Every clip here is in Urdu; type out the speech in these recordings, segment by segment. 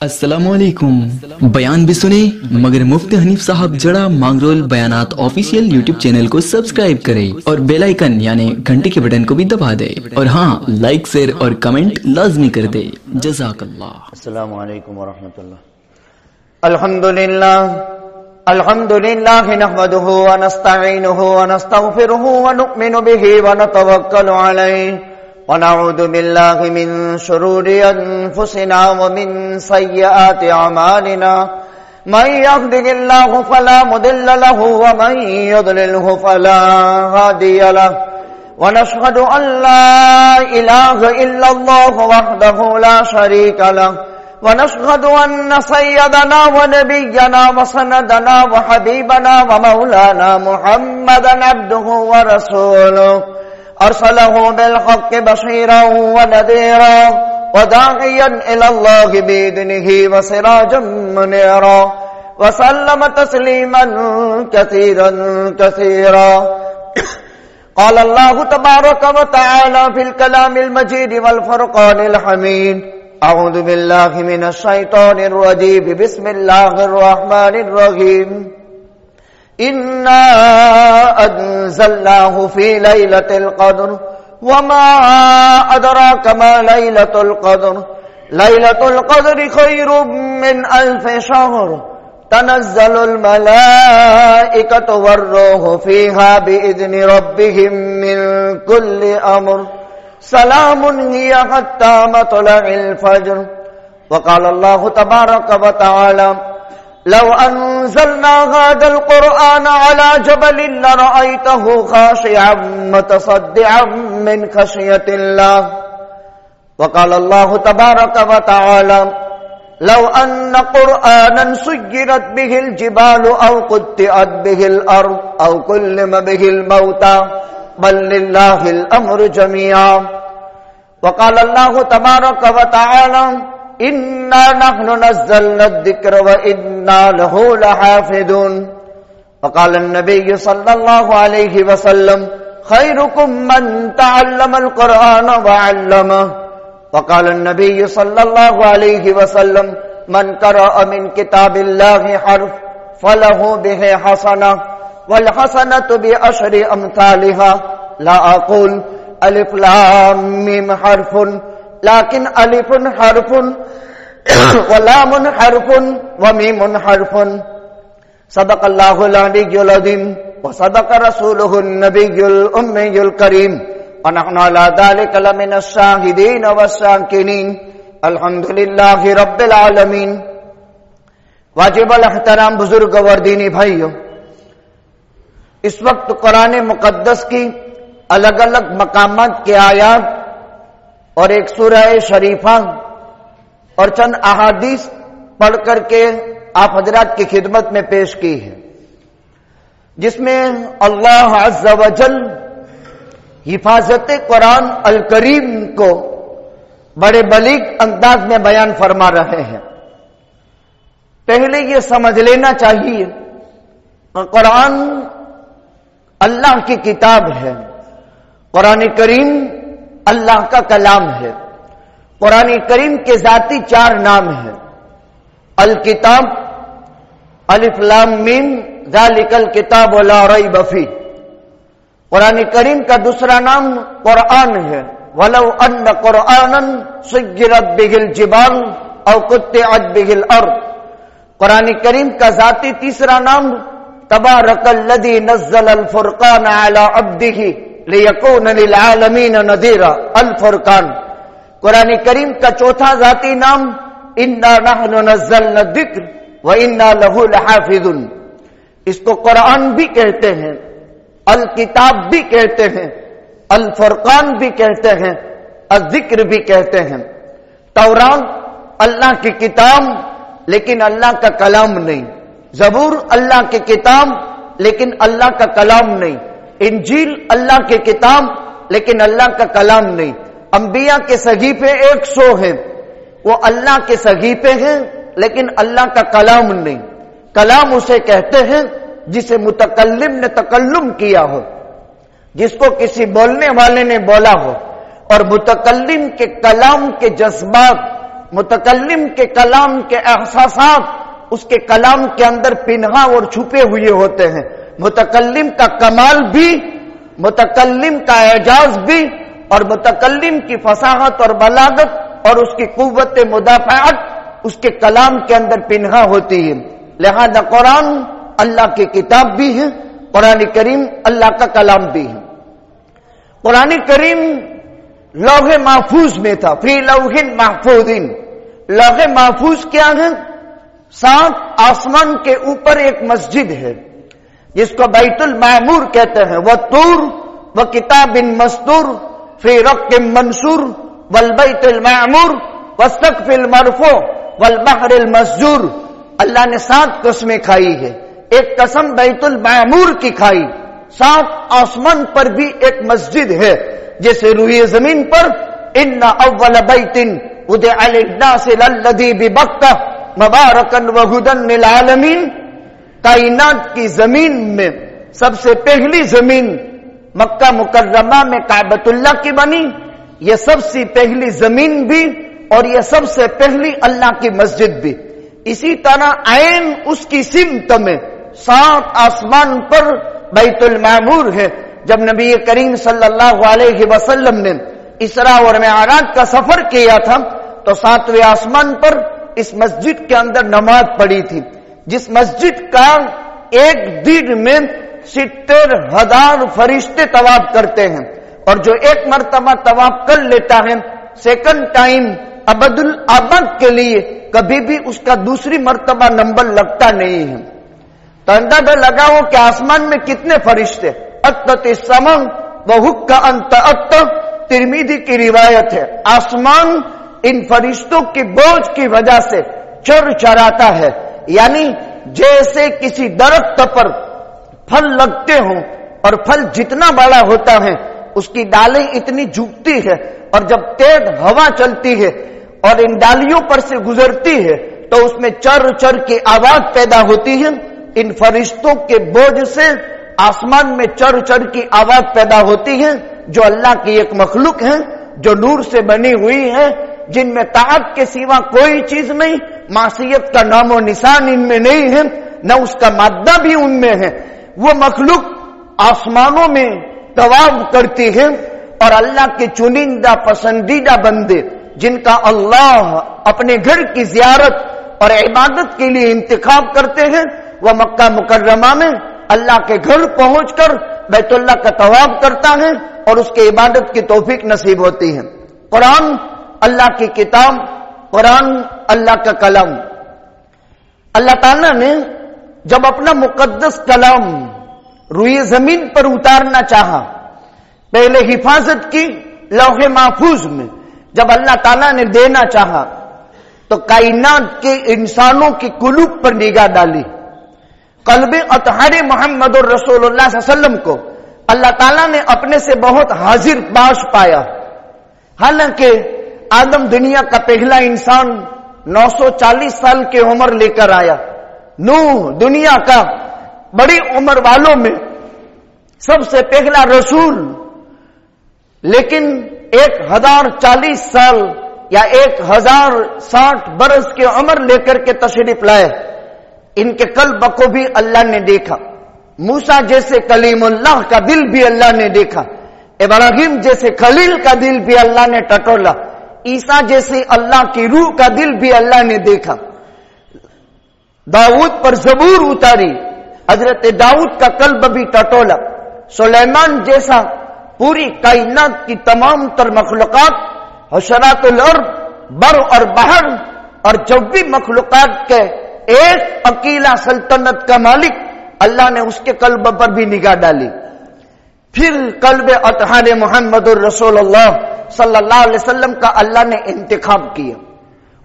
السلام علیکم. بیان بھی سنے مگر مفتی حنیف صاحب جڑا مانگرول بیانات آفیشیل یوٹیوب چینل کو سبسکرائب کرے اور بیل آئیکن یعنی گھنٹی کے بٹن کو بھی دبا دے اور ہاں لائک شیئر اور کمنٹ لازمی کر دے. جزاک اللہ. السلام علیکم ورحمۃ اللہ. الحمدللہ نحمده ونستعینه ونستغفره ونؤمن به ونتوکل علیہ ونعوذ باللہ من شرور انفسنا ومن سیئات اعمالنا من يهده الله فلا مضل له ومن يضلله فلا هادي له ونشهد ان لا اله الا الله وحده لا شريك له ونشهد ان سيدنا ونبينا وسندنا وحبيبنا ومولانا محمدا عبده ورسوله ارسله بالحق بشيرا ونذيرا وداعيا الى الله باذنه وسراجا منيرا وسلم تسليما كثيرا كثيرا. قال الله تبارك وتعالى في الكلام المجيد والفرقان الحميد. اعوذ بالله من الشيطان الرجيم. بسم الله الرحمن الرحيم. إنا أنزلناه في ليلة القدر وما أدراك ما ليلة القدر. ليلة القدر خير من 1000 شهر. تنزل الملائكة والروح فيها بإذن ربهم من كل أمر. سلام هي حتى مطلع الفجر. وقال الله تبارك وتعالى لو أنزلنا هذا القرآن على جبل لرأيته خاشعا متصدعا من خشية الله. وقال الله تبارك وتعالى لو أن قرآنا سيرت به الجبال أو قطعت به الأرض أو كلم به الموتى بل لله الأمر جميعا. وقال الله تبارك وتعالى إنا نحن نزلنا الذكر وإنا له لحافظون. وقال النبي صلى الله عليه وسلم خيركم من تعلم القرآن وعلمه. وقال النبي صلى الله عليه وسلم من قرأ من كتاب الله حرف فله به حسنة والحسنة بعشر أمثالها. لا أقول ألف لام ميم حرف لكن ألف حرف ولام حرف وميم حرف. صدق الله العلي العظيم وصدق رسوله النبي الأمي الكريم ونحن على ذلك لمن الشاهدين والشاكرين. الحمد لله رب العالمين. واجب الاحترام بزرگ اور دینی بھائیوں، اس وقت قرآن مقدس کی الگ الگ مقامات کے آیات اور ایک سورہ شریفہ اور چند احادیث پڑھ کر کے آپ حضرات کی خدمت میں پیش کی ہے، جس میں اللہ عز و جل حفاظت قرآن الکریم کو بڑے بلیغ انداز میں بیان فرما رہے ہیں. پہلے یہ سمجھ لینا چاہیے کہ قرآن اللہ کی کتاب ہے. قرآن کریم اللہ کا کلام ہے. قرآن کریم کے ذاتی 4 نام ہیں: الکتاب، الف لام میم ذالک الکتاب لا ریب فیہ. قرآن کریم کا دوسرا نام قرآن ہے. ولو ان قرآنا سیرت بہ الجبال او قطعت بہ الارض. قرآن کریم کا ذاتی تیسرا نام تبارک الذی نزل الفرقان علی عبدہ لیکون للعالمین نذیرا، الفرقان. قرآن کریم کا چوتھا ذاتی نام انا نحن نزلنا الذکر وانا لہ لحافظون. اس کو قرآن بھی کہتے ہیں، الکتاب بھی کہتے ہیں، الفرقان بھی کہتے ہیں، الذکر بھی کہتے ہیں. تورات اللہ کی کتاب لیکن اللہ کا کلام نہیں. زبور اللہ کی کتاب لیکن اللہ کا کلام نہیں. انجیل اللہ کی کتاب لیکن اللہ کا کلام نہیں. انبیاء کے صحیفے 100 ہیں، وہ اللہ کے صحیفے ہیں لیکن اللہ کا کلام نہیں. کلام اسے کہتے ہیں جسے متکلم نے تکلم کیا ہو، جس کو کسی بولنے والے نے بولا ہو، اور متکلم کے کلام کے جذبات متکلم کے کلام کے احساسات اس کے کلام کے اندر پنہا اور چھپے ہوئے ہوتے ہیں. متکلم کا کمال بھی، متکلم کا اعجاز بھی، اور متکلم کی فصاحت اور بلاغت اور اس کی قوت مدافعت اس کے کلام کے اندر پنہا ہوتی ہے. لہذا قرآن اللہ کی کتاب بھی ہے، قرآن کریم اللہ کا کلام بھی ہے. قرآن کریم لوح محفوظ میں تھا، فی لوح محفوظ. لوح محفوظ کیا ہے؟ 7 آسمان کے اوپر ایک مسجد ہے جس کو بیت المعمور کہتے ہیں. والطور وکتاب مستور فی رق منشور والبیت المعمور والسقف المرفوع والبحر المسجور. اللہ نے 7 قسمیں کھائی ہے. ایک قسم بیت المعمور کی کھائی. 7 آسمان پر بھی ایک مسجد ہے. جیسے روئے زمین پر ان اول بیت وضع للناس للذی ببکہ مبارکا وہدی للعالمین. کائنات کی زمین میں سب سے پہلی زمین مکہ مکرمہ میں کعبۃ اللہ کی بنی. یہ سب سے پہلی زمین بھی اور یہ سب سے پہلی اللہ کی مسجد بھی. اسی طرح عین اس کی سمت میں 7 آسمان پر بیت المعمور ہے. جب نبی کریم صلی اللہ علیہ وسلم نے اسراء اور معراج کا سفر کیا تھا تو 7ویں آسمان پر اس مسجد کے اندر نماز پڑھی تھی، جس مسجد کا ایک دن میں 70,000 فرشتے طواف کرتے ہیں، اور جو ایک مرتبہ طواف کر لیتا ہے سیکنڈ ٹائم ابد الابد کے لیے کبھی بھی اس کا دوسری مرتبہ نمبر لگتا نہیں ہے. تو اندازہ لگاؤ کہ آسمان میں کتنے فرشتے. اتت السماء وحق انت ات، ترمذی کی روایت ہے. آسمان ان فرشتوں کی بوجھ کی وجہ سے چرچراتا ہے. یعنی جیسے کسی درخت پر پھل لگتے ہوں اور پھل جتنا بڑا ہوتا ہے اس کی ڈالیں اتنی جھکتی ہے، اور جب تیز ہوا چلتی ہے اور ان ڈالیوں پر سے گزرتی ہے تو اس میں چر چر کی آواز پیدا ہوتی ہے. ان فرشتوں کے بوجھ سے آسمان میں چر چر کی آواز پیدا ہوتی ہے، جو اللہ کی ایک مخلوق ہے، جو نور سے بنی ہوئی ہے، جن میں طاعت کے سوا کوئی چیز نہیں، معصیت کا نام و نشان ان میں نہیں ہے، نہ اس کا مادہ بھی ان میں ہے. وہ مخلوق آسمانوں میں طواف کرتی ہے، اور اللہ کے چنندہ پسندیدہ بندے جن کا اللہ اپنے گھر کی زیارت اور عبادت کے لیے انتخاب کرتے ہیں، وہ مکہ مکرمہ میں اللہ کے گھر پہنچ کر بیت اللہ کا طواف کرتا ہے اور اس کے عبادت کی توفیق نصیب ہوتی ہے. قرآن اللہ کی کتاب، قرآن اللہ کا کلام. اللہ تعالیٰ نے جب اپنا مقدس کلام روئے زمین پر اتارنا چاہا، پہلے حفاظت کی لوح محفوظ میں. جب اللہ تعالیٰ نے دینا چاہا تو کائنات کے انسانوں کی قلوب پر نگاہ ڈالی. قلب اطہر محمد الرسول اللہ صلی اللہ علیہ وسلم کو اللہ تعالیٰ نے اپنے سے بہت حاضر باش پایا. حالانکہ آدم دنیا کا پہلا انسان 940 سال کی عمر لے کر آیا. نوح دنیا کا بڑی عمر والوں میں سب سے پہلا رسول، لیکن 1040 سال یا 1060 برس کی عمر لے کر کے تشریف لائے. ان کے قلب کو بھی اللہ نے دیکھا. موسیٰ جیسے کلیم اللہ کا دل بھی اللہ نے دیکھا. ابراہیم جیسے خلیل کا دل بھی اللہ نے ٹٹولا. عیسیٰ جیسے اللہ کی روح کا دل بھی اللہ نے دیکھا. داؤد پر زبور اتاری، حضرت داؤد کا قلب بھی ٹٹولا. سلیمان جیسا پوری کائنات کی تمام تر مخلوقات، حشرات الارض، بر اور بحر اور جوی مخلوقات کے ایک اکیلا سلطنت کا مالک اللہ نے اس کے قلب پر بھی نگاہ ڈالی. پھر قلب اطہر محمد الرسول اللہ صلی اللہ علیہ وسلم کا اللہ نے انتخاب کیا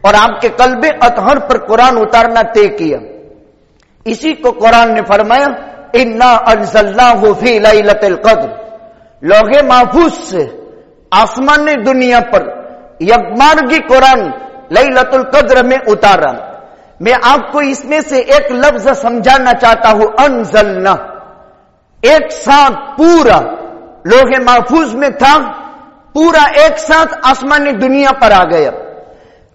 اور آپ کے قلب اطہر پر قرآن اتارنا طے کیا. اسی کو قرآن نے فرمایا انا انزلناہ فی لیلۃ القدر. لوح محفوظ سے آسمان دنیا پر یکمارگی قرآن لیلۃ القدر میں اتارا. میں آپ کو اس میں سے ایک لفظ سمجھانا چاہتا ہوں، انزلنا. ایک ساتھ پورا لوح محفوظ میں تھا، پورا ایک ساتھ آسمانی دنیا پر آ گیا.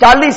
40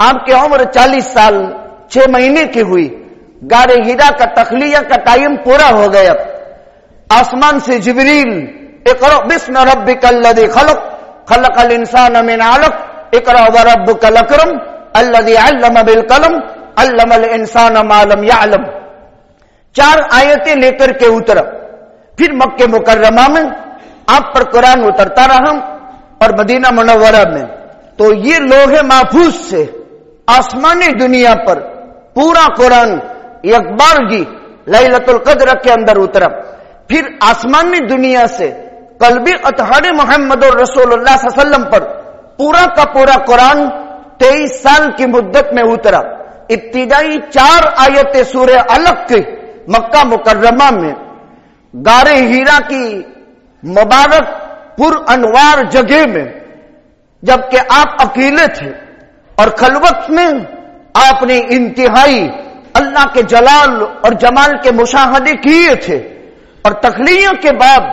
آپ کی عمر 40 سال 6 مہینے کی ہوئی. غار ہیرا کا تخلیہ کا ٹائم پورا ہو گیا. آسمان سے جبریل اقرأ باسم ربک الذی خلق خلق الانسان من علق اقرأ وربک الاکرم الذی علم بالقلم علم الانسان ما لم یعلم 4 آیتیں لے کر کے اترا. پھر مکہ مکرمہ میں آپ پر قرآن اترتا رہا اور مدینہ منورہ میں تو یہ لوح محفوظ سے آسمانی دنیا پر پورا قرآن یکبارگی لیلۃ القدر کے اندر اترا. پھر آسمانی دنیا سے قلب اطہر محمد رسول اللہ صلی اللہ علیہ وسلم پر پورا کا پورا قرآن 23 سال کی مدت میں اترا. ابتدائی 4 آیتیں سورہ علق کی مکہ مکرمہ میں غار ہیرا کی مبارک پر انوار جگہ میں جبکہ آپ اکیلے تھے اور خلوت میں آپ نے انتہائی اللہ کے جلال اور جمال کے مشاہدے کیے تھے. اور تخلیہ کے بعد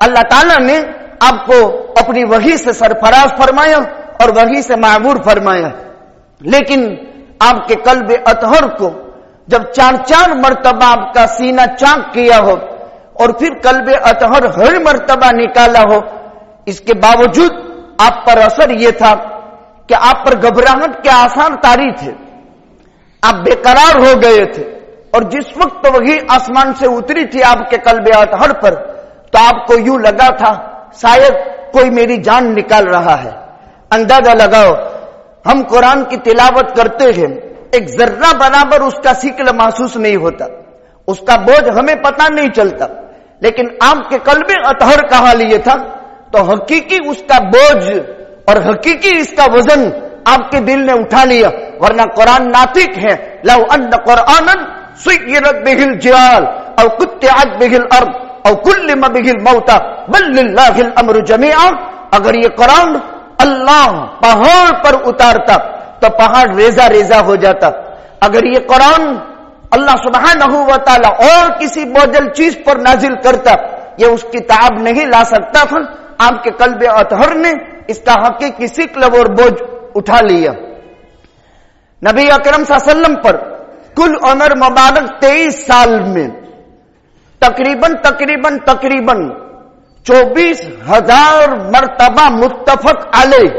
اللہ تعالیٰ نے آپ کو اپنی وحی سے سرفراز فرمایا اور وحی سے معمور فرمایا. لیکن آپ کے قلب اطہر کو جب 4 مرتبہ آپ کا سینہ چاک کیا ہو اور پھر قلب اطہر ہر مرتبہ نکالا ہو، اس کے باوجود آپ پر اثر یہ تھا کہ آپ پر گھبراہٹ کے آثار طاری تھے. آپ بے قرار ہو گئے تھے اور جس وقت وہی آسمان سے اتری تھی آپ کے قلب اطہر پر تو آپ کو یوں لگا تھا شاید کوئی میری جان نکال رہا ہے. اندازہ لگاؤ، ہم قرآن کی تلاوت کرتے ہیں، ایک ذرہ برابر اس کا ثقل محسوس نہیں ہوتا، اس کا بوجھ ہمیں پتہ نہیں چلتا. لیکن آپ کے قلب اطہر کا حال یہ تھا تو حقیقی اس کا بوجھ اور حقیقی اس کا وزن آپ کے دل نے اٹھا لیا. ورنہ قرآن ناطق ہے، لو ان قرآنا سیرت بہ الجبال او قطعت بہ الارض او کلم بہ الموتى بل للہ الامر جمیعا. اگر یہ قرآن اللہ پہاڑ پر اتارتا تو پہاڑ ریزہ ریزہ ہو جاتا. اگر یہ قرآن اللہ سبحانہ و تعالی اور کسی بوجھل چیز پر نازل کرتا یہ اس کی تعب نہیں لا سکتا تھا. آپ کے قلب اطہر نے اس کا حقیقی ثقل اور بوجھ اٹھا لیا. نبی اکرم صلی اللہ علیہ وسلم پر کل عمر مبارک 23 سال میں تقریباً 24,000 مرتبہ متفق علیہ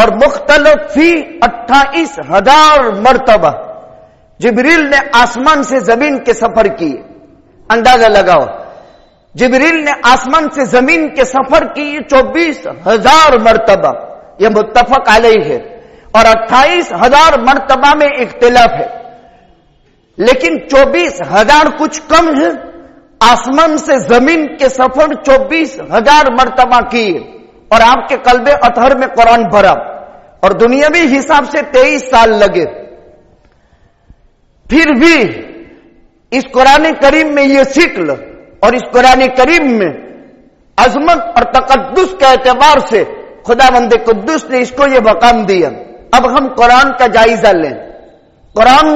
اور مختلف فی 28,000 مرتبہ جبریل نے آسمان سے زمین کے سفر کیے. اندازہ لگاؤ، جبریل نے آسمان سے زمین کے سفر کیے 24,000 مرتبہ، یہ متفق علیہ ہے. اور 28,000 مرتبہ میں اختلاف ہے، لیکن 24,000 کچھ کم ہے. آسمان سے زمین کے سفر 24,000 مرتبہ کیے اور آپ کے قلب اطہر میں قرآن بھرا اور دنیاوی حساب سے 23 سال لگے. پھر بھی اس قرآن کریم میں یہ ثقل اور اس قرآن کریم میں عظمت اور تقدس کے اعتبار سے خداوند قدوس نے اس کو یہ مقام دیا. اب ہم قرآن کا جائزہ لیں. قرآن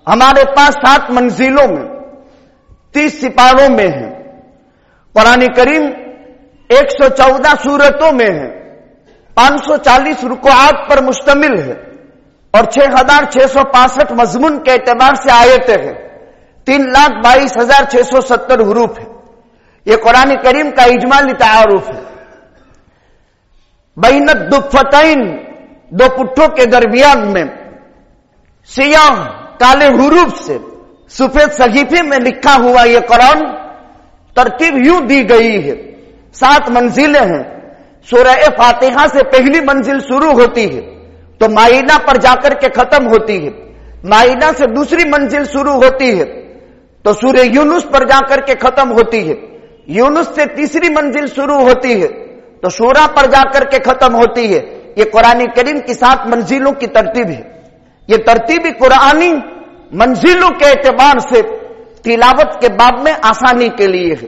ہمارے پاس 7 منزلوں میں 30 سپاروں میں ہے. قرآن کریم 114 سورتوں میں ہے، 540 رکوعات پر مشتمل ہے اور 6,665 مضمون کے اعتبار سے آیتیں ہیں. 3,22,670 حروف ہے. یہ قرآن کریم کا اجمالی تعارف ہے. بین الدفتین، 2 پٹھوں کے درمیان میں سیاہ کالے حروف سے سفید صحیفے میں لکھا ہوا یہ قرآن ترتیب یوں دی گئی ہے. 7 منزلیں ہیں. سورہ فاتحہ سے پہلی منزل شروع ہوتی ہے تو مائدہ پر جا کر کے ختم ہوتی ہے. مائدہ سے دوسری منزل شروع ہوتی ہے تو سورہ یونس پر جا کر کے ختم ہوتی ہے. یونس سے تیسری منزل شروع ہوتی ہے تو شورا پر جا کر کے ختم ہوتی ہے. یہ قرآن کریم کی 7 منزلوں کی ترتیب ہے. یہ ترتیبی قرآنی منزلوں کے اعتبار سے تلاوت کے باب میں آسانی کے لیے ہے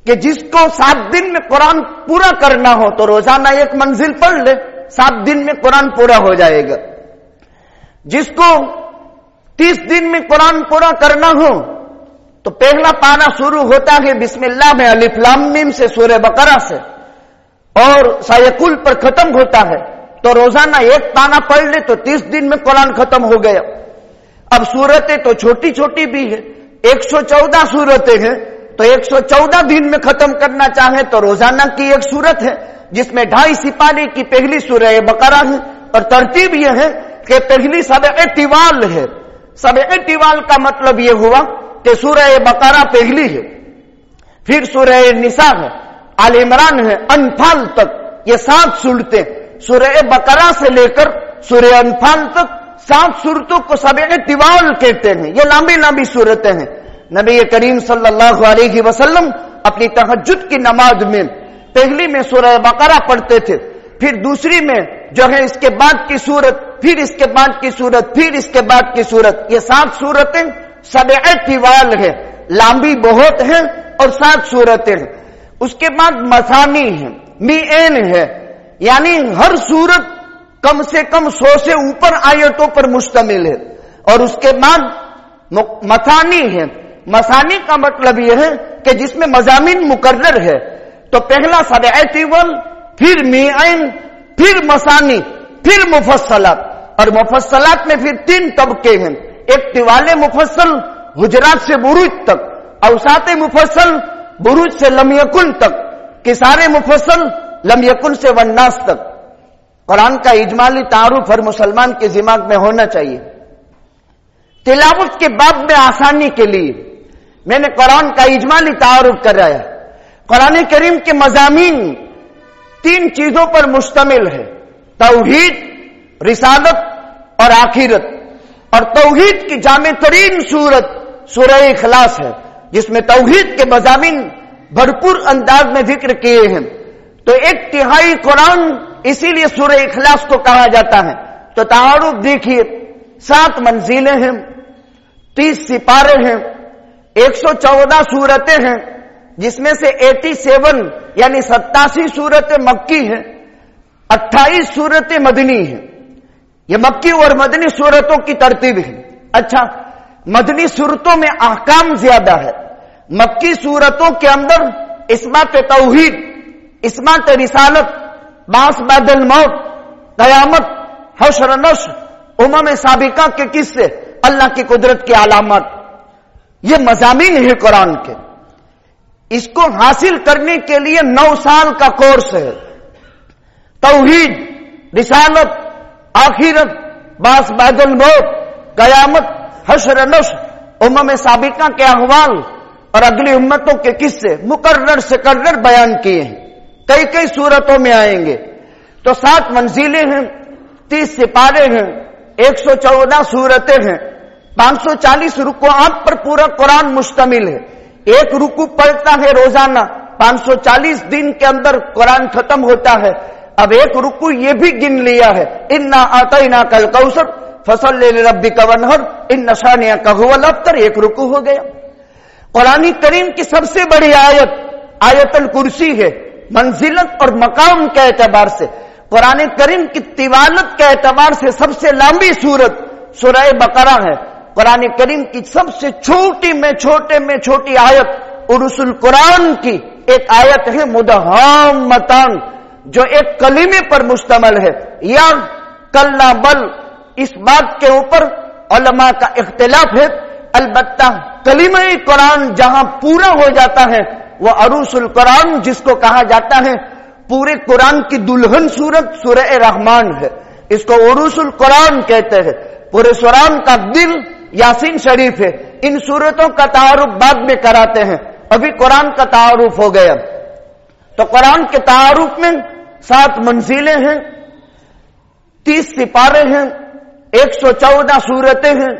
کہ جس کو 7 دن میں قرآن پورا کرنا ہو تو روزانہ 1 منزل پڑھ لے، 7 دن میں قرآن پورا ہو جائے گا. جس کو 30 دن میں قرآن پورا کرنا ہو تو پہلا پارہ شروع ہوتا ہے بسم اللہ میں الف لام میم سے سورہ بقرہ سے اور سایہ کل پر ختم ہوتا ہے تو روزانہ ایک پانا پڑھ لے تو 30 دن میں قرآن ختم ہو گیا. اب سورتیں تو چھوٹی چھوٹی بھی ہیں، 114 سورتیں ہیں، تو 114 دن میں ختم کرنا چاہیں تو روزانہ کی ایک سورت ہے جس میں 2.5 سپارے کی پہلی سورہ بقرہ ہے. اور ترتیب یہ ہے کہ پہلی سبع طوال ہے. سبع طوال کا مطلب یہ ہوا کہ سورہ بقرہ پہلی ہے، پھر سورہ نساء ہے، آل عمران ہے، انفال تک، یہ 7 صورتیں. سورہ بقرہ سے لے کر سورہ انفال تک 7 صورتوں کو سبع طوال کہتے ہیں. یہ لمبی لمبی صورتیں ہیں. نبی کریم صلی اللہ علیہ وسلم اپنی تہجد کی نماز میں پہلی میں سورہ بقرہ پڑھتے تھے، پھر دوسری میں جو ہے اس کے بعد کی سورت، پھر اس کے بعد کی سورت، پھر اس کے بعد کی سورت. یہ 7 صورتیں سبع طوال ہے، لمبی بہت ہیں اور 7 صورتیں ہیں. اس کے بعد مثانی ہے، میئن ہے، یعنی ہر صورت کم سے کم 100 سے اوپر آیتوں پر مشتمل ہے. اور اس کے بعد مثانی ہے. مثانی کا مطلب یہ ہے کہ جس میں مضامین مقرر ہے. تو پہلا سبع طوال، پھر میئن، پھر مثانی، پھر مفصلات. اور مفصلات میں پھر 3 طبقے ہیں. ایک طوال مفصل حجرات سے بروج تک، اوساط مفصل بروج سے لم یکن تک، کسار مفصل لم یکن سے والناس تک. قرآن کا اجمالی تعارف ہر مسلمان کے دماغ میں ہونا چاہیے. تلاوت کے باب میں آسانی کے لیے میں نے قرآن کا اجمالی تعارف کرایا. قرآن کریم کے مضامین 3 چیزوں پر مشتمل ہے: توحید، رسالت اور آخرت. اور توحید کی جامع ترین سورت سورہ اخلاص ہے، جس میں توحید کے مضامین بھرپور انداز میں ذکر کیے ہیں. تو 1/3 قرآن اسی لیے سورہ اخلاص کو کہا جاتا ہے. تو تعارف دیکھیے، 7 منزلیں ہیں، 30 سپارے ہیں، 114 سورتیں ہیں، جس میں سے 87 یعنی 87 سورتیں مکی ہیں، 28 سورتیں مدنی ہیں. یہ مکی اور مدنی سورتوں کی ترتیب ہے. اچھا، مدنی سورتوں میں احکام زیادہ ہے. مکی سورتوں کے اندر اثبات توحید، اثبات رسالت، بعث بعد الموت، قیامت، حشر نشر، سابقہ کے قصے، اللہ کی قدرت کی علامات، یہ مضامین ہے قرآن کے. اس کو حاصل کرنے کے لیے 9 سال کا کورس ہے. توحید، رسالت، آخرت، بعث بعد الموت، قیامت، حشر نشر، سابقہ کے احوال اور اگلی امتوں کے قصے مقرر سے قرر بیان کیے ہیں. کئی صورتوں میں آئیں گے. تو 7 منزلیں ہیں، 30 سپارے ہیں، 114 سورتیں ہیں، 540 رکوعات پر پورا قرآن مشتمل ہے. ایک رکوع پڑھتا ہے روزانہ، 540 دن کے اندر قرآن ختم ہوتا ہے. اب ایک رکوع یہ بھی گن لیا ہے، انا اعطیناک الکوثر فصلی لربک وانحر ان شانئک ھو الابتر. ایک رکوع ہو گیا. قرآن کریم کی سب سے بڑی آیت آیت الکرسی ہے. منزلت اور مقام کے اعتبار سے، قرآن کریم کی طوالت کے اعتبار سے سب سے لمبی سورت سورہ بقرہ ہے. قرآن کریم کی سب سے چھوٹی میں چھوٹی آیت عرس القرآن کی ایک آیت ہے مدہامتان، جو ایک کلمے پر مشتمل ہے. یا کلا بل، اس بات کے اوپر علماء کا اختلاف ہے. البتہ کلمہ قرآن جہاں پورا ہو جاتا ہے وہ عروس القرآن، جس کو کہا جاتا ہے پورے قرآن کی دلہن سورت، سورہ رحمان ہے. اس کو عروس القرآن کہتے ہیں. پورے قرآن کا دل یاسین شریف ہے. ان سورتوں کا تعارف بعد میں کراتے ہیں، ابھی قرآن کا تعارف ہو گیا. تو قرآن کے تعارف میں 7 منزلیں ہیں، 30 سپارے ہیں، 114 سورتیں ہیں،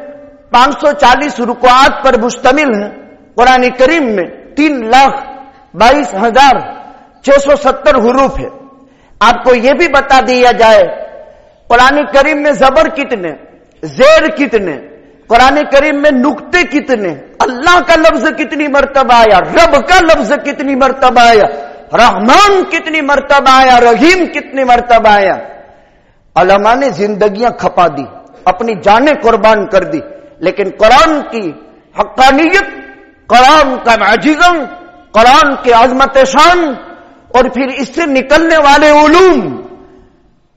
540 رکوعات پر مشتمل ہیں. قرآن کریم میں 3,22,670 حروف ہے. آپ کو یہ بھی بتا دیا جائے قرآن کریم میں زبر کتنے، زیر کتنے، قرآن کریم میں نقطے کتنے، اللہ کا لفظ کتنی مرتبہ آیا، رب کا لفظ کتنی مرتبہ آیا، رحمان کتنی مرتبہ آیا، رحیم کتنی مرتبہ آیا. علماء نے زندگیاں کھپا دی، اپنی جانیں قربان کر دی، لیکن قرآن کی حقانیت، قرآن کا معجزہ، قرآن کی عظمت شان اور پھر اس سے نکلنے والے علوم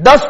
10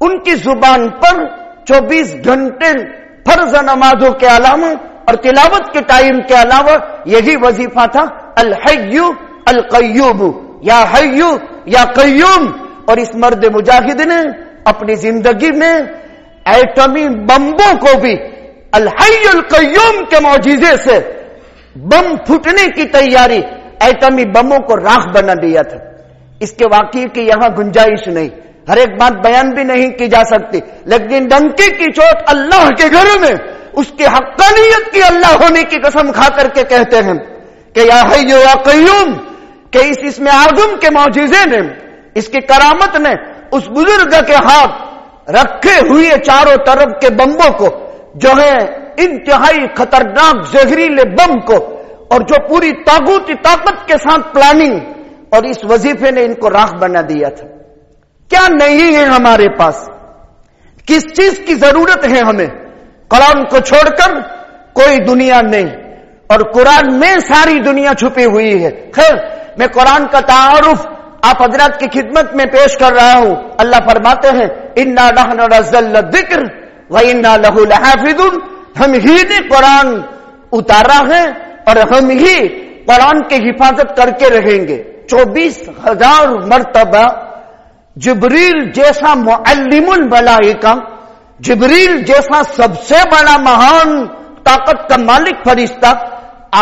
ان کی زبان پر 24 گھنٹے فرض نمازوں کے علاوہ اور تلاوت کے ٹائم کے علاوہ یہی وظیفہ تھا، الحی القیوم، یا حی یا قیوم. اور اس مرد مجاہد نے اپنی زندگی میں ایٹمی بمبوں کو بھی الحی القیوم کے معجزے سے بم پھٹنے کی تیاری، ایٹمی بموں کو راکھ بنا دیا تھا. اس کے واقعے کی یہاں گنجائش نہیں، ہر ایک بات بیان بھی نہیں کی جا سکتی، لیکن ڈنکی کی چوٹ اللہ کے گھر میں اس کی حقانیت کی اللہ ہونے کی قسم کھا کر کے کہتے ہیں کہ یا حی یا قیوم، کہ اس اسم اعظم کے معجزے نے، اس کی کرامت نے اس بزرگ کے ہاتھ رکھے ہوئے چاروں طرف کے بمبوں کو، جو ہے انتہائی خطرناک زہریلے بم کو، اور جو پوری طاغوتی طاقت کے ساتھ پلاننگ اور اس وظیفے نے ان کو راکھ بنا دیا تھا. کیا نہیں ہے ہمارے پاس؟ کس چیز کی ضرورت ہے ہمیں؟ قرآن کو چھوڑ کر کوئی دنیا نہیں، اور قرآن میں ساری دنیا چھپی ہوئی ہے. خیر، میں قرآن کا تعارف آپ حضرات کی خدمت میں پیش کر رہا ہوں. اللہ فرماتے ہیں انا نحن نزلنا الذکر وانا لہ لحافظون، ہم ہی نے قرآن اتارا ہے اور ہم ہی قرآن کی حفاظت کر کے رہیں گے. 24,000 مرتبہ جبریل جیسا معلم الملائکہ، جبریل جیسا سب سے بڑا مہان طاقت کا مالک فرشتہ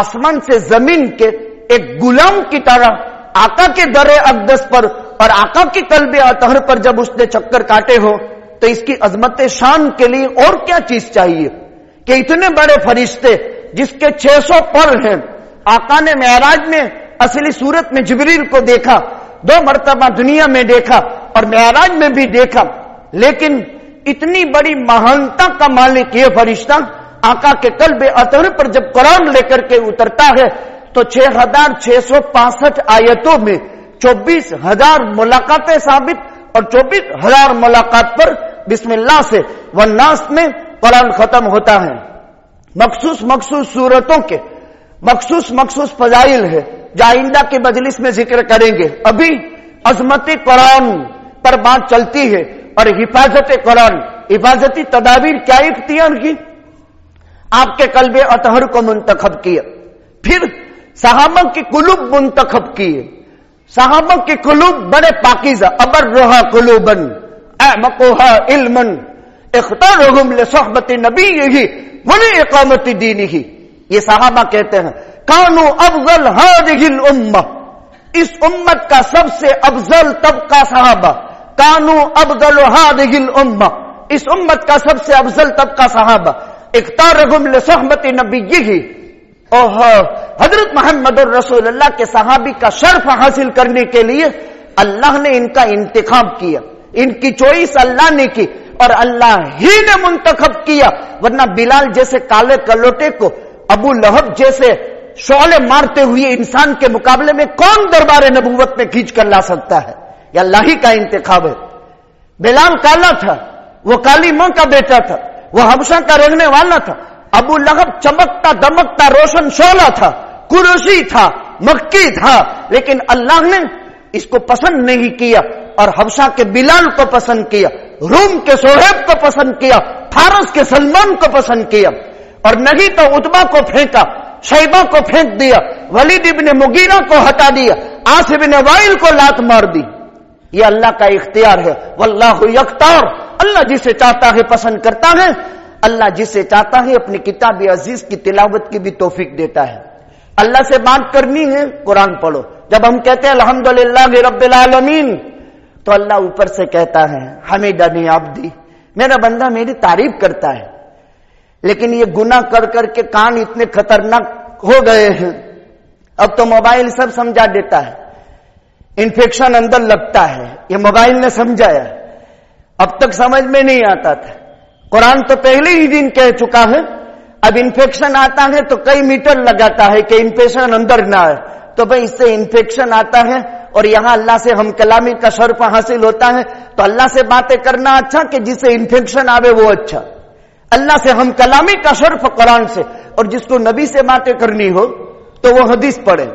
آسمان سے زمین کے ایک غلام کی طرح آقا کے در اقدس پر اور آقا کی قلب اطہر پر جب اس نے چکر کاٹے ہو تو اس کی عظمت شان کے لیے اور کیا چیز چاہیے کہ اتنے بڑے فرشتے جس کے 600 پر ہیں. آقا نے معراج میں اصلی صورت میں جبریل کو دیکھا، 2 مرتبہ دنیا میں دیکھا اور معراج میں بھی دیکھا، لیکن اتنی بڑی مہانتا کا مالک یہ فرشتہ آقا کے قلب اطہر پر جب قرآن لے کر کے اترتا ہے تو 6,665 آیتوں میں 24,000 ملاقاتیں ثابت، اور 24,000 ملاقات پر بسم اللہ سے والناس میں قرآن ختم ہوتا ہے. مخصوص صورتوں کے مخصوص فضائل ہے جو آئندہ کی مجلس میں ذکر کریں گے. ابھی عظمت قرآن پر بات چلتی ہے اور حفاظت قرآن، حفاظتی تدابیر کیا اختیار کی؟ آپ کے قلب اطہر کو منتخب کیا، پھر صحابہ کی قلوب منتخب کیے. صحابہ کی قلوب بڑے پاکیزہ، ابرھا قلوبا اعمقھا علما اختارهم لصحبت نبیہ ولاقامت دینہ. یہ صحابہ کہتے ہیں کانوا افضل هذه الامہ، اس امت کا سب سے افضل طبقہ صحابہ. کانوا افضل هذه الامہ، اس امت کا سب سے افضل طبقہ صحابہ. اختارهم لصحبت نبیہ، حضرت محمد الرسول اللہ کے صحابی کا شرف حاصل کرنے کے لیے اللہ نے ان کا انتخاب کیا، ان کی چوائس اللہ نے کی اور اللہ ہی نے منتخب کیا. ورنہ بلال جیسے کالے کلوٹے کو ابو لہب جیسے شعلے مارتے ہوئے انسان کے مقابلے میں کون دربار نبوت میں کھینچ کر لا سکتا ہے؟ یہ اللہ ہی کا انتخاب ہے. بلال کالا تھا، وہ کالی ماں کا بیٹا تھا، وہ حبشہ کا رہنے والا تھا. ابو لہب چمکتا دمکتا روشن شعلہ تھا، قریشی تھا، مکی تھا، لیکن اللہ نے اس کو پسند نہیں کیا اور حبشہ کے بلال کو پسند کیا، روم کے صہیب کو پسند کیا، فارس کے سلمان کو پسند کیا. اور نہیں تو عتبہ کو پھینکا، شیبہ کو پھینک دیا، ولید ابن مغیرہ کو ہٹا دیا، عاص ابن وائل کو لات مار دی. یہ اللہ کا اختیار ہے. واللہ یختار، اللہ جسے چاہتا ہے پسند کرتا ہے، اللہ جسے چاہتا ہے اپنی کتاب عزیز کی تلاوت کی بھی توفیق دیتا ہے. اللہ سے بات کرنی ہے قرآن پڑھو. جب ہم کہتے ہیں الحمدللہ رب العالمین تو اللہ اوپر سے کہتا ہے حمیدنی عبدی، میرا بندہ میری تعریف کرتا ہے. لیکن یہ گناہ کر کر کے کان اتنے خطرناک ہو گئے ہیں، اب تو موبائل سب سمجھا دیتا ہے، انفیکشن اندر لگتا ہے، یہ موبائل نے سمجھایا. اب تک سمجھ میں نہیں آتا تھا، قرآن تو پہلے ہی دن کہہ چکا ہے. اب انفیکشن آتا ہے تو کئی میٹر لگاتا ہے کہ انفیکشن اندر نہ آئے، تو بھائی اس سے انفیکشن آتا ہے اور یہاں اللہ سے ہم کلامی کا شرف حاصل ہوتا ہے. تو اللہ سے باتیں کرنا اچھا کہ جس سے انفیکشن آوے وہ اچھا. اللہ سے ہم کلامی کا شرف قرآن سے، اور جس کو نبی سے باتیں کرنی ہو تو وہ حدیث پڑھے.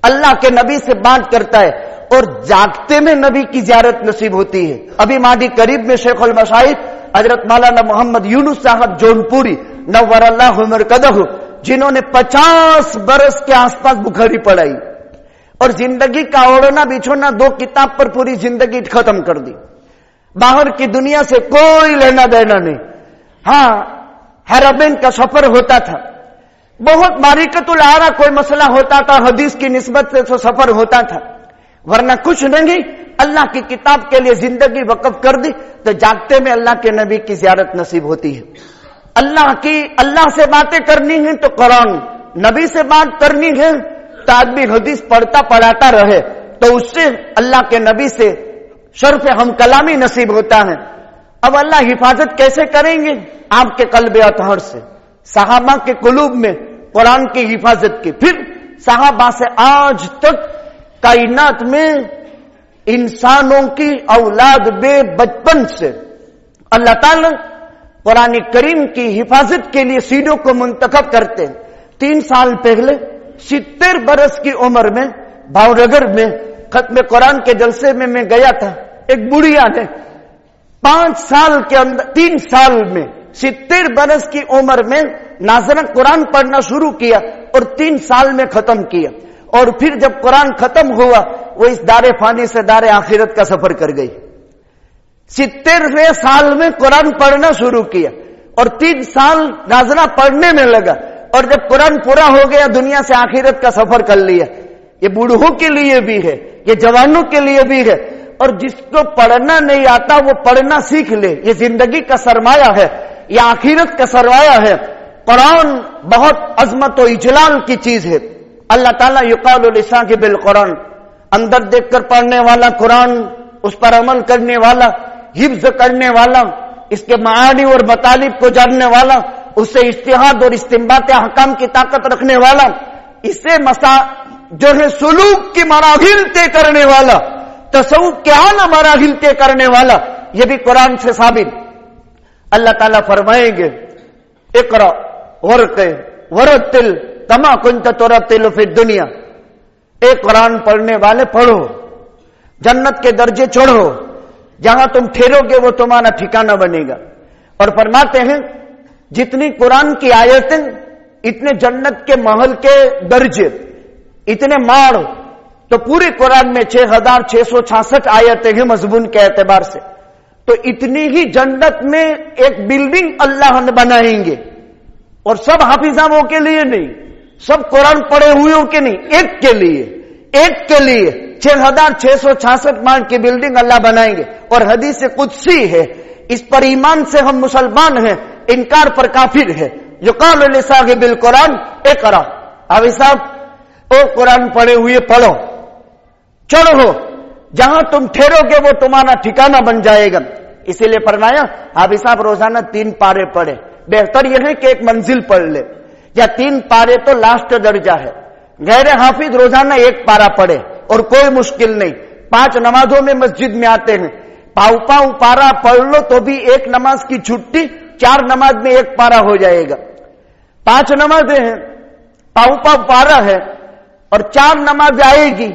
اللہ کے نبی سے بات کرتا ہے اور جاگتے میں نبی کی زیارت نصیب ہوتی ہے. ابھی ماضی قریب میں شیخ المشائخ حضرت مولانا محمد یونس صاحب جونپوری نور اللہ مرکزہ جنہوں نے 50 برس کے آس پاس بخاری پڑھائی اور زندگی کا اوڑھنا بچھونا 2 کتاب پر پوری زندگی ختم کر دی. باہر کی دنیا سے کوئی لینا دینا نہیں. ہاں حرمین کا سفر ہوتا تھا, بہت معرکۃ العارہ کوئی مسئلہ ہوتا تھا, حدیث کی نسبت سے تو سفر ہوتا تھا, ورنہ کچھ نہیں. اللہ کی کتاب کے لیے زندگی وقف کر دی تو جاگتے میں اللہ کے نبی کی زیارت نصیب ہوتی ہے. اللہ سے باتیں کرنی ہیں تو قرآن, نبی سے بات کرنی ہے تو آدمی حدیث پڑھتا پڑھاتا رہے تو اس سے اللہ کے نبی سے شرف ہم کلامی نصیب ہوتا ہے. اب اللہ حفاظت کیسے کریں گے؟ آپ کے قلب اطہر سے, صحابہ کے قلوب میں قرآن کی حفاظت کی. پھر صحابہ سے آج تک کائنات میں انسانوں کی اولاد بے بچپن سے اللہ تعالی قرآن کریم کی حفاظت کے لیے سینوں کو منتخب کرتے ہیں. 3 سال پہلے 70 برس کی عمر میں بھاؤنگر میں ختم قرآن کے جلسے میں گیا تھا. ایک بڑھیا نے 5 سال کے اندر 3 سال میں 70 برس کی عمر میں ناظرہ قرآن پڑھنا شروع کیا اور 3 سال میں ختم کیا. اور پھر جب قرآن ختم ہوا وہ اس دار فانی سے دار آخرت کا سفر کر گئی. 70ویں سال میں قرآن پڑھنا شروع کیا اور 3 سال ناظرہ پڑھنے میں لگا, اور جب قرآن پورا ہو گیا دنیا سے آخرت کا سفر کر لیا. یہ بوڑھوں کے لیے بھی ہے, یہ جوانوں کے لیے بھی ہے, اور جس کو پڑھنا نہیں آتا وہ پڑھنا سیکھ لے. یہ زندگی کا سرمایہ ہے, یہ آخرت کا سرمایہ ہے. قرآن بہت عظمت و اجلال کی چیز ہے. اللہ تعالیٰ یقال لصاحب بالقرآن, اندر دیکھ کر پڑھنے والا قرآن, اس پر عمل کرنے والا, حفظ کرنے والا, اس کے معانی اور مطالب کو جاننے والا, اس سے اجتہاد اور استنباط احکام کی طاقت رکھنے والا, اس سے جو ہے سلوک کی مراحل طے کرنے والا, تصوف کے اعلیٰ مراحل طے کرنے والا, یہ بھی قرآن سے ثابت. اللہ تعالیٰ فرمائیں گے اقرا ورقے ورتل کما کنت ترتل فی الدنیا. اے قرآن پڑھنے والے پڑھو, جنت کے درجے چڑھو, جہاں تم ٹھہرو گے وہ تمہارا ٹھکانہ بنے گا. اور فرماتے ہیں جتنی قرآن کی آیتیں اتنے جنت کے محل کے درجے, اتنے ماڑ. تو پورے قرآن میں 6666 آیتیں ہیں مضمون کے اعتبار سے. تو اتنی ہی جنت میں ایک بلڈنگ اللہ نے بنائیں گے, اور سب حافظوں کے لیے نہیں, سب قرآن پڑھے ہوئے کے نہیں, ایک کے لیے 6666 ماڑ کی بلڈنگ اللہ بنائیں گے. اور حدیث قدسی ہے, اس پر ایمان سے ہم مسلمان ہیں, انکار پر کافر ہے. یقال لصاحب القرآن اقرا, حافظ صاحب او قرآن پڑھے ہوئے پڑھو, چڑھو, جہاں تم ٹھہرو گے وہ تمہارا ٹھکانہ بن جائے گا. اسی لیے فرمایا حافظ صاحب روزانہ 3 پارے پڑھے. بہتر یہ ہے کہ ایک منزل پڑھ لے, یا 3 پارے تو لاسٹ درجہ ہے. غیر حافظ روزانہ 1 پارا پڑھے اور کوئی مشکل نہیں. 5 نمازوں میں مسجد میں آتے ہیں, پاؤ پارا پڑھ لو تو بھی 1 نماز کی چھٹی, 4 نماز میں 1 پارا ہو جائے گا. 5 نمازیں ہیں, پاؤ پارا ہے, اور 4 نماز آئے گی.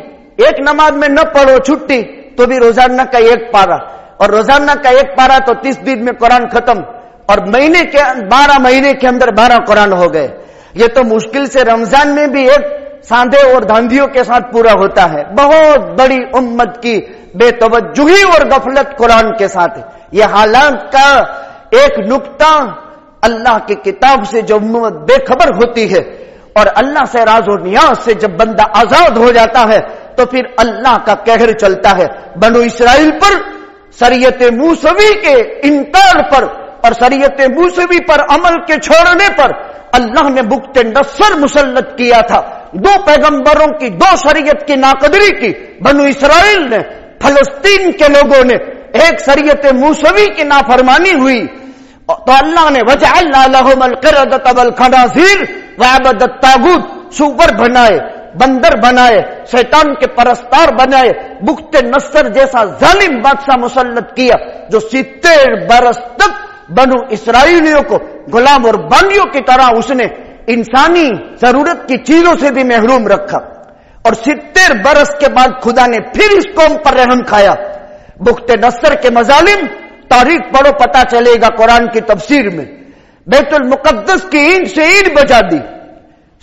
1 نماز میں نہ پڑھو چھٹی تو بھی روزانہ کا 1 پارا, اور روزانہ کا 1 پارا تو 30 دن میں قرآن ختم, اور 12 مہینے کے اندر 12 قرآن ہو گئے. یہ تو مشکل سے رمضان میں بھی ایک ساندھے اور دھاندھیوں کے ساتھ پورا ہوتا ہے. بہت بڑی امت کی بے توجہی اور غفلت قرآن کے ساتھ ہے. یہ حالات کا ایک نقطہ, اللہ کی کتاب سے جو امت بے خبر ہوتی ہے اور اللہ سے راز و نیاز سے جب بندہ آزاد ہو جاتا ہے تو پھر اللہ کا قہر چلتا ہے. بنو اسرائیل پر شریعت موسوی کے انکار پر اور شریعت موسوی پر عمل کے چھوڑنے پر اللہ نے بخت نصر مسلط کیا تھا. 2 پیغمبروں کی 2 شریعت کی ناقدری کی بنو اسرائیل نے, فلسطین کے لوگوں نے ایک شریعت موسوی کی نافرمانی ہوئی تو اللہ نے وجعلنا لهم القردة والخنازير وعبد الطاغوت, سور بنائے, بندر بنائے, شیطان کے پرستار بنائے. بخت نصر جیسا ظالم بادشاہ مسلط کیا جو 70 برس تک بنو اسرائیلیوں کو غلام اور بانڈیوں کی طرح اس نے انسانی ضرورت کی چیزوں سے بھی محروم رکھا. اور 70 برس کے بعد خدا نے پھر اس قوم پر رحم کھایا. بخت نصر کے مظالم تاریخ پڑھو پتا چلے گا قرآن کی تفسیر میں. بیت المقدس کی اینٹ سے اینٹ بجا دی,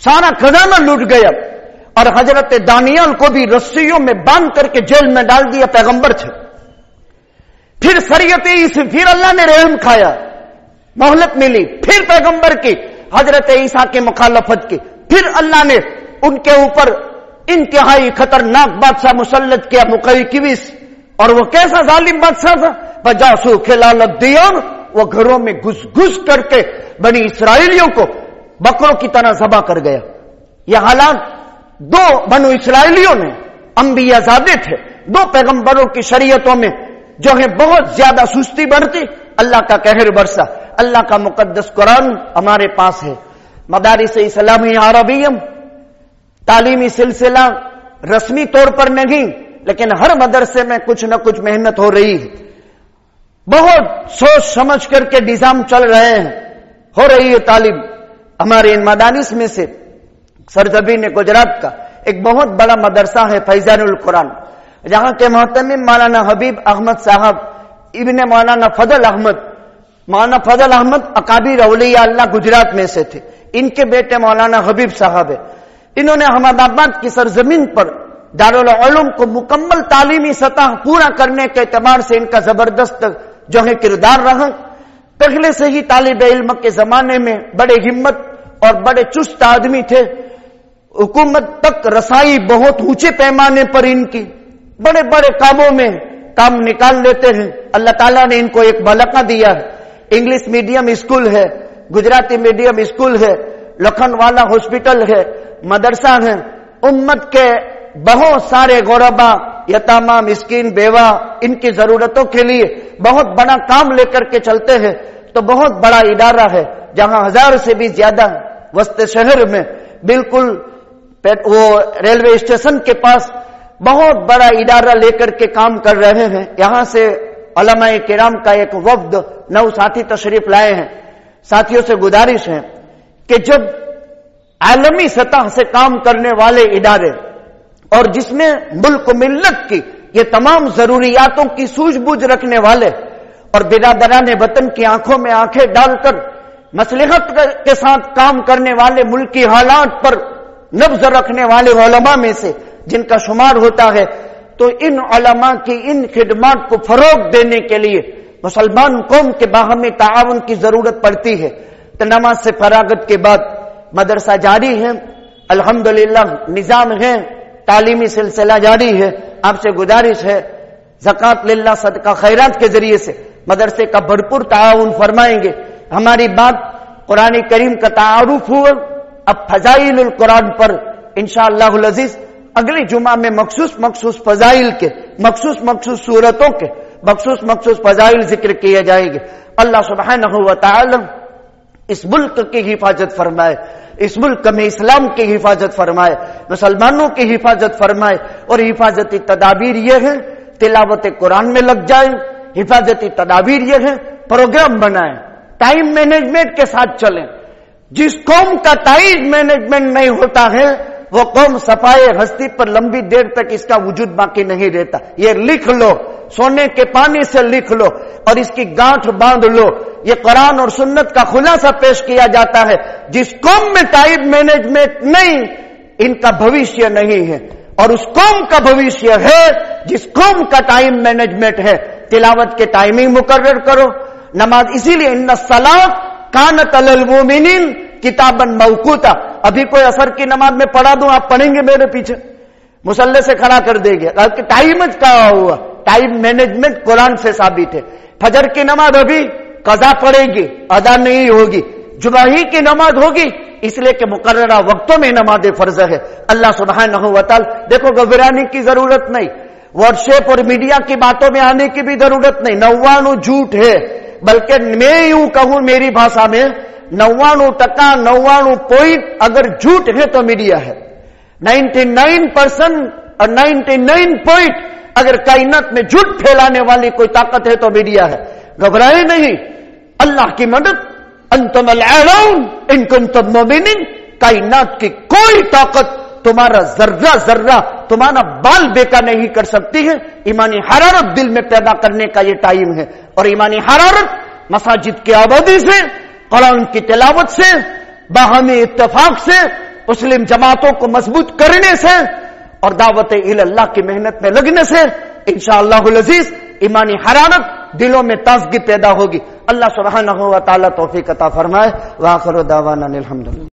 سارا خزانہ لوٹ گیا, اور حضرت دانیال کو بھی رسیوں میں باندھ کر کے جیل میں ڈال دیا, پیغمبر تھے. پھر شریعت عیسی, پھر اللہ نے رحم کھایا, مہلت ملی, پھر پیغمبر کی حضرت عیسیٰ کی مخالفت کی, پھر اللہ نے ان کے اوپر انتہائی خطرناک بادشاہ مسلط کیا, مقیقوس. اور وہ کیسا ظالم بادشاہ تھا, فجاسو خلال الدیار, وہ گھروں میں گھس گھس کر کے بنی اسرائیلیوں کو بکروں کی طرح ذبح کر گیا. یہ حالات دو بنو اسرائیلیوں نے, انبیاء زادے تھے, دو پیغمبروں کی شریعتوں میں جو ہے بہت زیادہ سستی بڑھتی, اللہ کا قہر برسا. اللہ کا مقدس قرآن ہمارے پاس ہے. مدارس اسلامی عربیم تعلیمی سلسلہ رسمی طور پر نہیں, لیکن ہر مدرسے میں کچھ نہ کچھ محنت ہو رہی ہے. بہت سوچ سمجھ کر کے نظام چل رہے ہیں, ہو رہی ہے تعلیم. ہمارے ان مدارس میں سے سرزمین گجرات کا ایک بہت بڑا مدرسہ ہے فیضان القرآن, جہاں کے محتمم مولانا حبیب احمد صاحب ابن مولانا فضل احمد. مولانا فضل احمد اکابر اولیاء اللہ گجرات میں سے تھے, ان کے بیٹے مولانا حبیب صاحب ہے. انہوں نے احمد آباد کی سرزمین پر دارالعلوم کو مکمل تعلیمی سطح پورا کرنے کے اعتبار سے ان کا زبردست جو ہے کردار رہا. پہلے سے ہی طالب علم کے زمانے میں بڑے ہمت اور بڑے چست آدمی تھے. حکومت تک رسائی بہت اونچے پیمانے پر ان کی, بڑے بڑے کاموں میں کام نکال لیتے ہیں. اللہ تعالیٰ نے ان کو ایک ملکہ دیا ہے. انگلش میڈیم اسکول ہے, گجراتی میڈیم اسکول ہے, لکھن والا ہاسپٹل ہے, مدرسہ ہے. امت کے بہت سارے غربا, یتامہ, مسکین, بیوہ, ان کی ضرورتوں کے لیے بہت بڑا کام لے کر کے چلتے ہیں. تو بہت بڑا ادارہ ہے, جہاں 1000 سے بھی زیادہ وسط شہر میں بالکل وہ ریلوے اسٹیشن کے پاس بہت بڑا ادارہ لے کر کے کام کر رہے ہیں. یہاں سے علماء کرام کا ایک وفد 9 ساتھی تشریف لائے ہیں. ساتھیوں سے گزارش ہے کہ جب عالمی سطح سے کام کرنے والے ادارے اور جس میں ملک و ملت کی یہ تمام ضروریاتوں کی سوجھ بوجھ رکھنے والے اور برادران وطن کی آنکھوں میں آنکھیں ڈال کر مصلحت کے ساتھ کام کرنے والے, ملکی حالات پر نبض رکھنے والے علماء میں سے جن کا شمار ہوتا ہے, تو ان علماء کی ان خدمات کو فروغ دینے کے لیے مسلمان قوم کے باہمی تعاون کی ضرورت پڑتی ہے. تو نماز سے فراغت کے بعد مدرسہ جاری ہے, الحمدللہ نظام ہے, تعلیمی سلسلہ جاری ہے. آپ سے گزارش ہے زکوٰۃ للہ صدقہ خیرات کے ذریعے سے مدرسے کا بھرپور تعاون فرمائیں گے. ہماری بات قرآن کریم کا تعارف ہوا, اب فضائل القرآن پر انشاءاللہ العزیز اگلی جمعہ میں مخصوص فضائل کے, مخصوص صورتوں کے مخصوص فضائل ذکر کیے جائیں گے. اللہ سبحانہ و تعالی اس ملک کی حفاظت فرمائے, اس ملک میں اسلام کی حفاظت فرمائے, مسلمانوں کی حفاظت فرمائے. اور حفاظتی تدابیر یہ ہے تلاوت قرآن میں لگ جائیں. حفاظتی تدابیر یہ ہے پروگرام بنائیں, ٹائم مینجمنٹ کے ساتھ چلیں. جس قوم کا ٹائم مینجمنٹ نہیں ہوتا ہے وہ قوم صفائے ہستی پر لمبی دیر تک اس کا وجود باقی نہیں رہتا. یہ لکھ لو, سونے کے پانی سے لکھ لو اور اس کی گانٹھ باندھ لو. یہ قرآن اور سنت کا خلاصہ پیش کیا جاتا ہے. جس قوم میں ٹائم مینجمنٹ نہیں, ان کا بھوشیہ نہیں ہے. اور اس قوم کا بھوشیہ ہے جس قوم کا ٹائم مینجمنٹ ہے. تلاوت کے ٹائمنگ مقرر کرو. نماز اسی لیے ان الصلاۃ کانت علی المؤمنین کتابا موقوتا. ابھی کوئی اثر کی نماز میں پڑھا دوں, آپ پڑھیں گے میرے پیچھے, مصلی سے کھڑا کر دیں گے. ٹائم کہا ہوا, ٹائم مینجمنٹ قرآن سے ثابت ہے. فجر کی نماز ابھی قضا پڑے گی, ادا نہیں ہوگی. جمعہ ہی کی نماز ہوگی, اس لیے کہ مقررہ وقتوں میں نماز فرض ہے. اللہ سبحانہ و تعالی, دیکھو گھبرانے کی ضرورت نہیں, واٹس ایپ اور میڈیا کی باتوں میں آنے کی بھی ضرورت نہیں. 99 جھوٹ ہے, بلکہ میں یوں کہوں میری بھاشا میں 99% 99 اگر جھوٹ ہے تو میڈیا ہے. 99% اور 99 اگر کائنات میں جھوٹ پھیلانے والی کوئی طاقت ہے تو میڈیا ہے. گھبرائے نہیں, اللہ کی مدد, انتم الاعلون ان کنتم مؤمنین. کائنات کی کوئی طاقت تمہارا ذرہ ذرہ تمہارا بال بیکا نہیں کر سکتی ہے. ایمانی حرارت دل میں پیدا کرنے کا یہ ٹائم ہے. اور ایمانی حرارت مساجد کی آبادی سے، قرآن کی تلاوت سے، باہمی اتفاق سے، مسلم جماعتوں کو مضبوط کرنے سے اور دعوت اللہ کی محنت میں لگنے سے انشاءاللہ العزیز ایمانی حرارت دلوں میں تازگی پیدا ہوگی. اللہ سبحانہ و تعالی توفیق عطا فرمائے. وآخر دعوانا الحمدللہ.